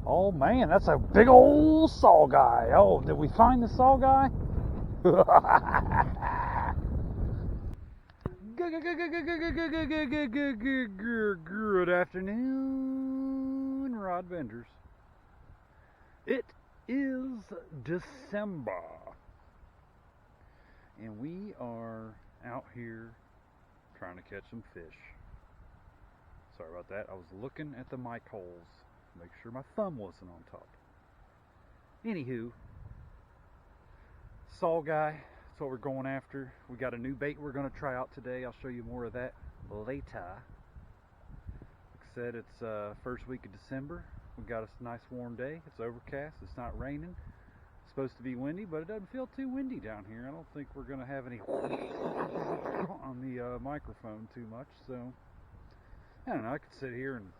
Oh man, that's a big old Saugeye. Oh, did we find the Saugeye? Good afternoon, rod benders. It is December, and we are out here trying to catch some fish. Sorry about that. I was looking at the mic holes to make sure my thumb wasn't on top. Anywho, Saugeye, that's what we're going after. We got a new bait we're going to try out today. I'll show you more of that later. Like I said, it's first week of December. We got a nice warm day. It's overcast. It's not raining. It's supposed to be windy, but it doesn't feel too windy down here. I don't think we're going to have any on the microphone too much, so I don't know, I could sit here and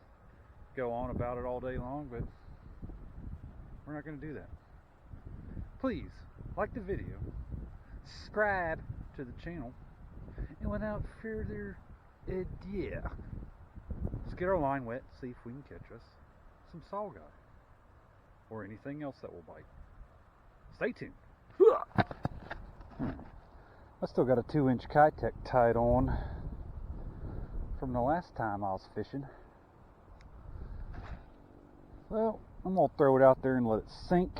go on about it all day long, but we're not going to do that. Please, like the video, subscribe to the channel, and without further ado, let's get our line wet, see if we can catch us some Saugeye, or anything else that will bite. Stay tuned. I still got a 2-inch Keitech tied on from the last time I was fishing. Well, I'm going to throw it out there and let it sink.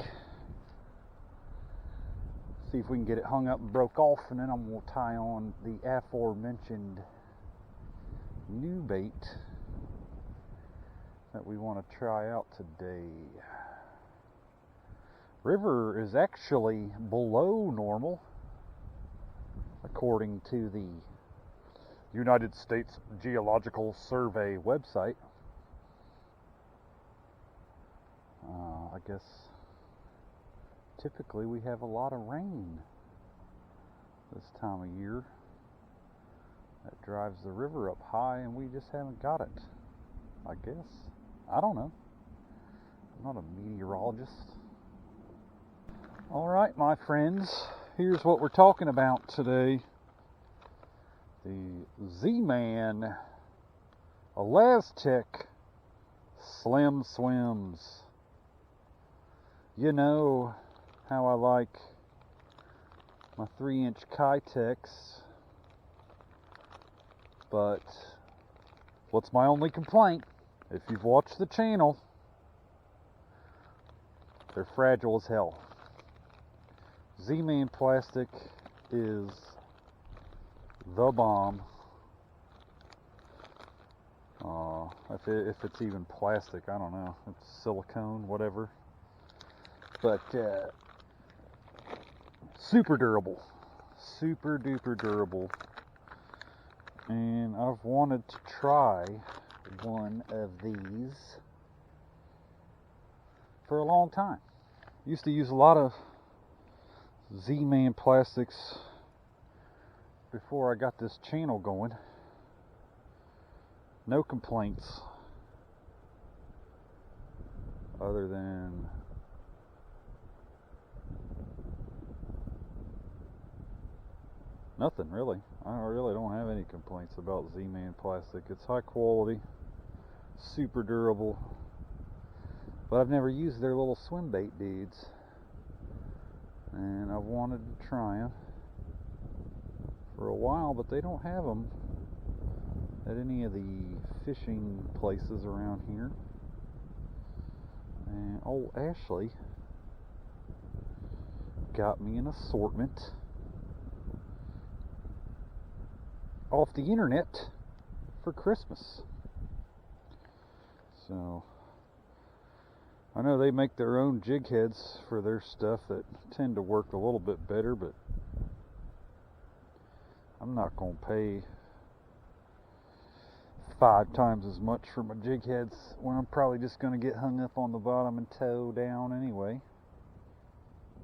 See if we can get it hung up and broke off, and then I'm going to tie on the aforementioned new bait that we want to try out today. River is actually below normal, according to the United States Geological Survey website. I guess typically we have a lot of rain this time of year. That drives the river up high, and we just haven't got it, I guess. I don't know. I'm not a meteorologist. Alright, my friends, here's what we're talking about today. The Z-Man Keitech Slim SwimZ. You know how I like my 3-inch Keitechs, but what's my only complaint? If you've watched the channel, they're fragile as hell. Z-Man plastic is the bomb. If it's even plastic, I don't know. It's silicone, whatever. But super durable, super duper durable. And I've wanted to try one of these for a long time. Used to use a lot of Z-Man plastics before I got this channel going. No complaints other than nothing really. I really don't have any complaints about Z-Man plastic. It's high quality, super durable, but I've never used their little swim bait dudes, and I've wanted to try them for a while, but they don't have them at any of the fishing places around here. And old Ashley got me an assortment off the internet for Christmas. So I know they make their own jig heads for their stuff that tend to work a little bit better, but I'm not going to pay 5 times as much for my jig heads when I'm probably just going to get hung up on the bottom and tow down anyway.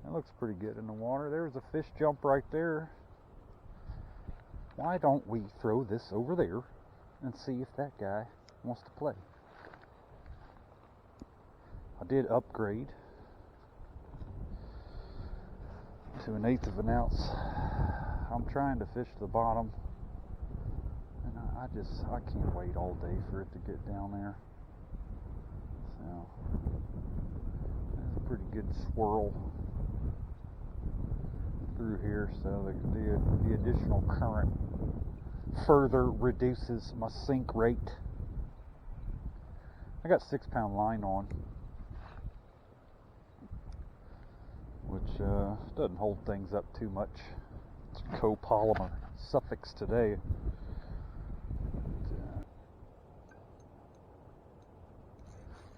That looks pretty good in the water. There's a fish jump right there. Why don't we throw this over there and see if that guy wants to play? I did upgrade to 1/8 of an ounce. I'm trying to fish the bottom, and I can't wait all day for it to get down there. So good swirl through here, so the additional current further reduces my sink rate. I got 6-pound line on, which doesn't hold things up too much. It's copolymer suffix today.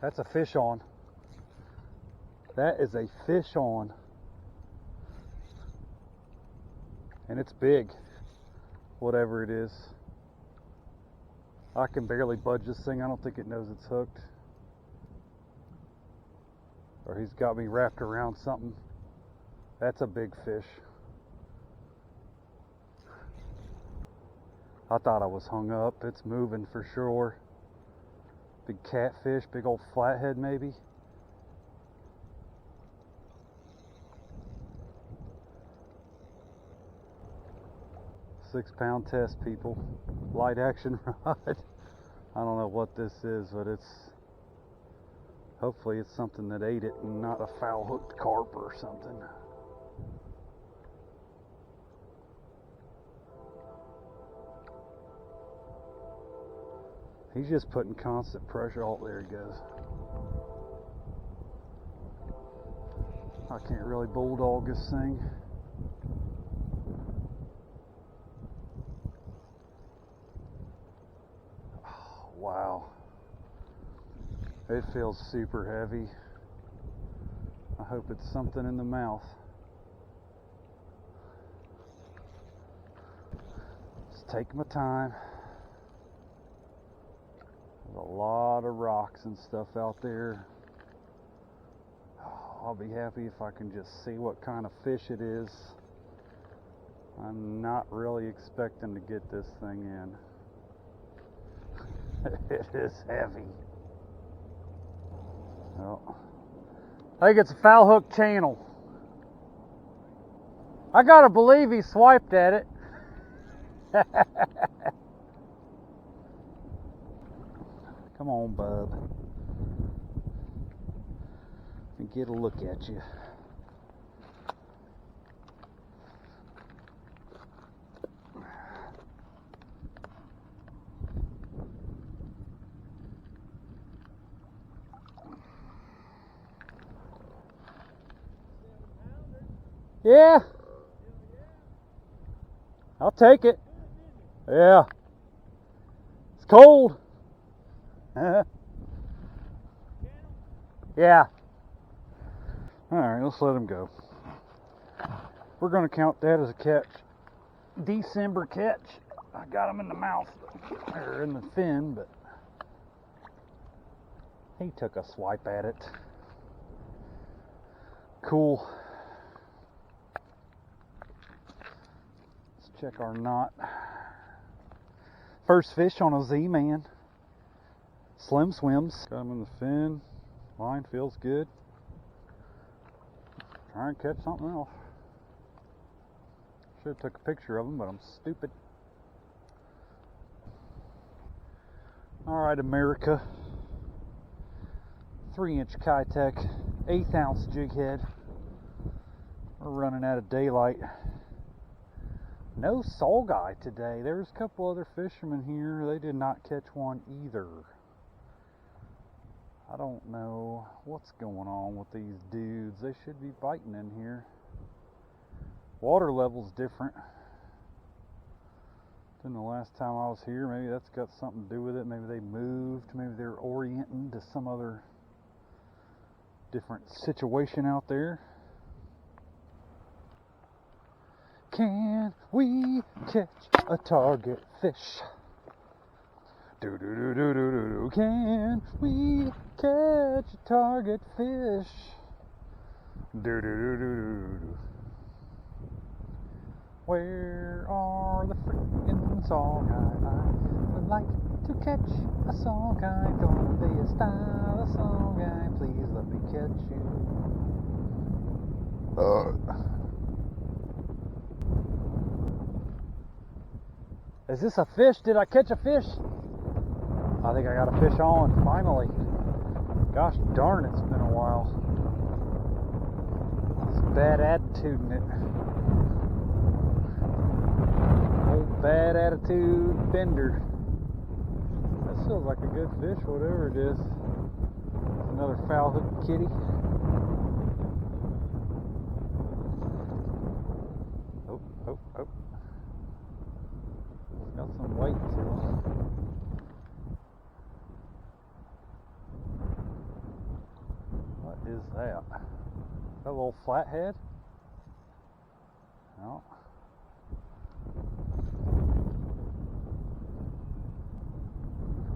That's a fish on. That is a fish on. And it's big, whatever it is. I can barely budge this thing. I don't think it knows it's hooked. Or he's got me wrapped around something. That's a big fish. I thought I was hung up. It's moving for sure. Big catfish, big old flathead maybe. Six-pound test, people. Light action rod. I don't know what this is, but hopefully it's something that ate it and not a foul hooked carp or something. He's just putting constant pressure. Oh, there he goes. I can't really bulldog this thing. Oh, wow. It feels super heavy. I hope it's something in the mouth. Just taking my time. There's a lot of rocks and stuff out there. Oh, I'll be happy if I can just see what kind of fish it is. I'm not really expecting to get this thing in. It is heavy. Oh. I think it's a foul hook channel. I gotta believe he swiped at it. Come on, bub. Let me get a look at you. Yeah. I'll take it. Yeah. It's cold. Yeah. Alright, let's let him go. We're going to count that as a catch. December catch. I got him in the mouth, or in the fin, but he took a swipe at it. Cool. Let's check our knot. First fish on a Z-Man. Slim SwimZ. Got him in the fin. Line feels good. Try and catch something else. Should have took a picture of him, but I'm stupid. Alright, America. 3-inch Keitech, 1/8 ounce jig head. We're running out of daylight. No Saugeye today. There's a couple other fishermen here. They did not catch one either. I don't know what's going on with these dudes. They should be biting in here. Water level's different than the last time I was here. Maybe that's got something to do with it. Maybe they moved. Maybe they're orienting to some other different situation out there. Can we catch a target fish? Do do do do do do do. Can we catch a target fish? Do do do do do do. Where are the freaking Saugeye? I would like to catch a Saugeye. Don't be a style of Saugeye. Please let me catch you. Is this a fish? Did I catch a fish? I think I got a fish on, finally. Gosh darn, it's been a while. Some bad attitude in it. Old bad attitude bender. That feels like a good fish, whatever it is. Another foul hook kitty. Oh. Got some weight to him. What is that? That little flathead? No.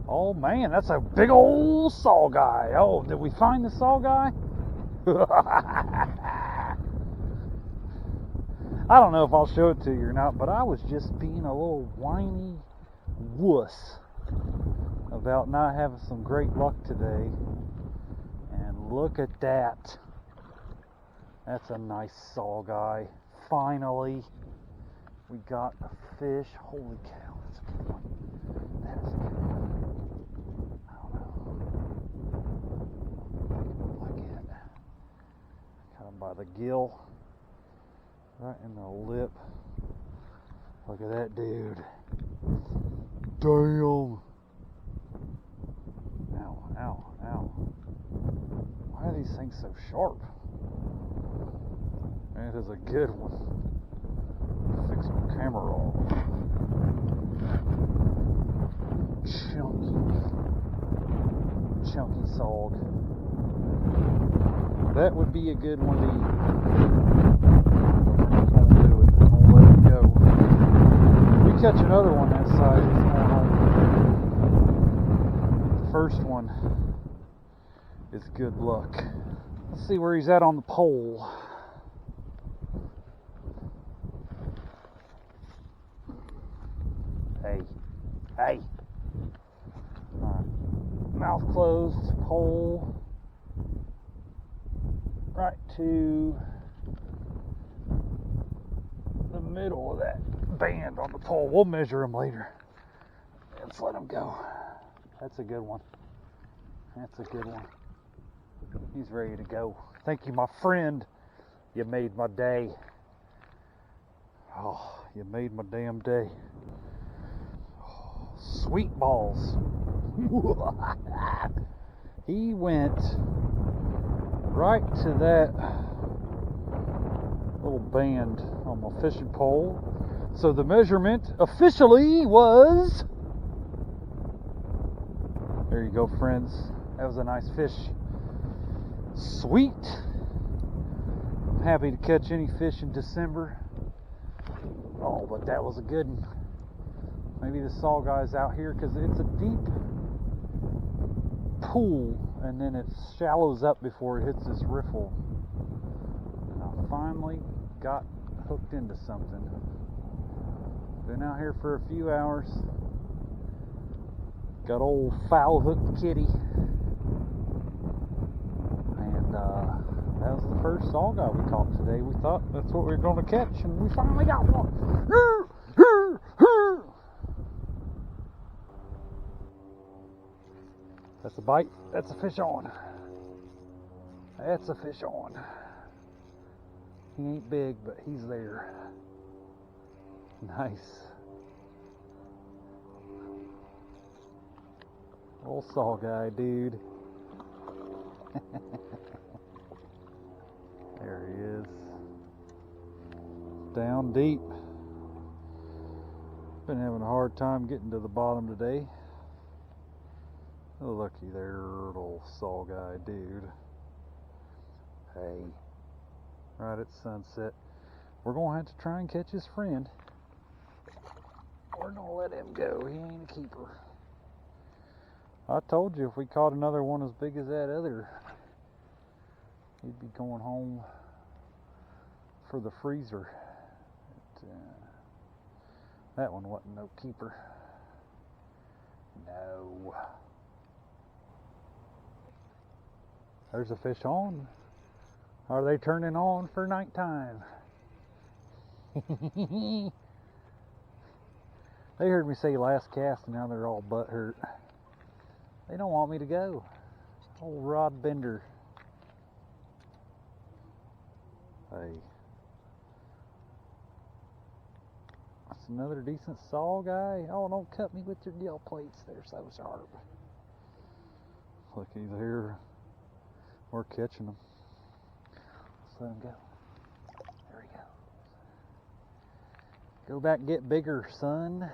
Oh man, that's a big old Saugeye. Oh, did we find the Saugeye? I don't know if I'll show it to you or not, but I was just being a little whiny wuss about not having some great luck today. And look at that. That's a nice Saugeye. Finally, we got a fish. Holy cow, that's a good one. That is a good one. I don't know. Like it. Got him by the gill. Right in the lip. Look at that dude. Damn. Ow. Why are these things so sharp? That is a good one. Fix my camera roll. Chunky saug. That would be a good one to eat. Catch another one that size. The first one is good luck. Let's see where he's at on the pole. Hey. Alright. Mouth closed, pole. Right to the middle of that band on the pole. We'll measure him later. Let's let him go. That's a good one. He's ready to go. Thank you, my friend. You made my day. Oh, you made my damn day. Oh, sweet balls. He went right to that little band on my fishing pole. So the measurement officially was... There you go, friends. That was a nice fish. Sweet. I'm happy to catch any fish in December. Oh, but that was a good one. Maybe the Saugeye's out here because it's a deep pool and then it shallows up before it hits this riffle. And I finally got hooked into something. Been out here for a few hours. Got old foul hooked kitty. And that was the first Saugeye we caught today. We thought that's what we were going to catch, and we finally got one. That's a bite. That's a fish on. That's a fish on. He ain't big, but he's there. Nice. Old Saugeye, dude. There he is. Down deep. Been having a hard time getting to the bottom today. Oh, looky there, little Saugeye, dude. Hey. Right at sunset. We're going to have to try and catch his friend. We're going to let him go. He ain't a keeper. I told you if we caught another one as big as that other, he'd be going home for the freezer. That one wasn't no keeper. No. There's a fish on. Are they turning on for nighttime? They heard me say last cast and now they're all butthurt. They don't want me to go. Old rod bender. Hey. That's another decent Saugeye. Oh, don't cut me with your gill plates. They're so sharp. Look, he's here. We're catching him. Let's let him go. There he goes. Go back and get bigger, son.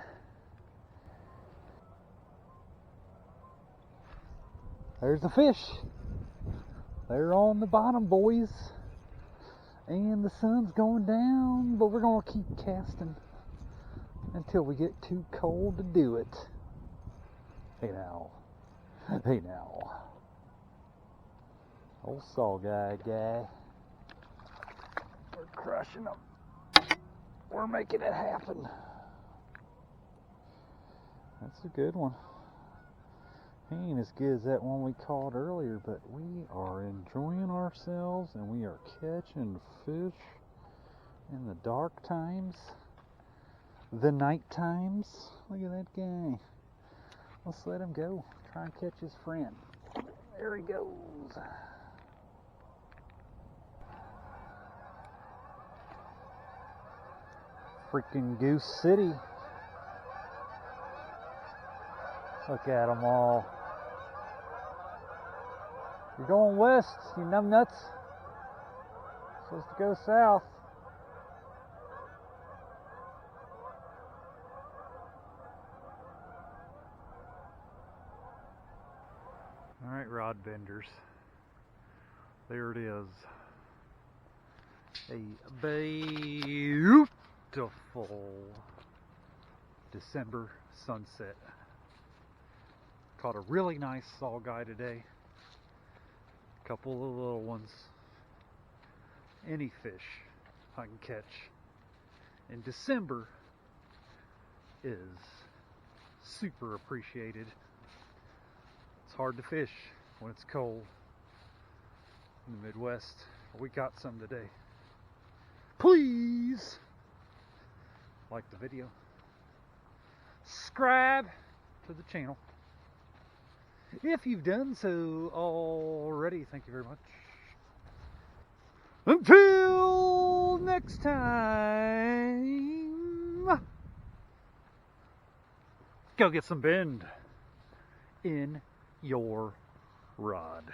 There's the fish. They're on the bottom, boys. And the sun's going down, but we're going to keep casting until we get too cold to do it. Hey now. Hey now. Old Saugeye guy. We're crushing them. We're making it happen. That's a good one. He ain't as good as that one we caught earlier, but we are enjoying ourselves and we are catching fish in the dark times, the night times. Look at that guy. Let's let him go. Try and catch his friend. There he goes. Freaking Goose City. Look at them all. You're going west, you numbnuts. Supposed to go south. Alright, rod benders. There it is. A beautiful December sunset. Caught a really nice Saugeye today. Couple of little ones. Any fish I can catch in December is super appreciated. It's hard to fish when it's cold in the Midwest. We got some today. Please like the video, subscribe to the channel if you've done so already. Thank you very much. Until next time, go get some bend in your rod.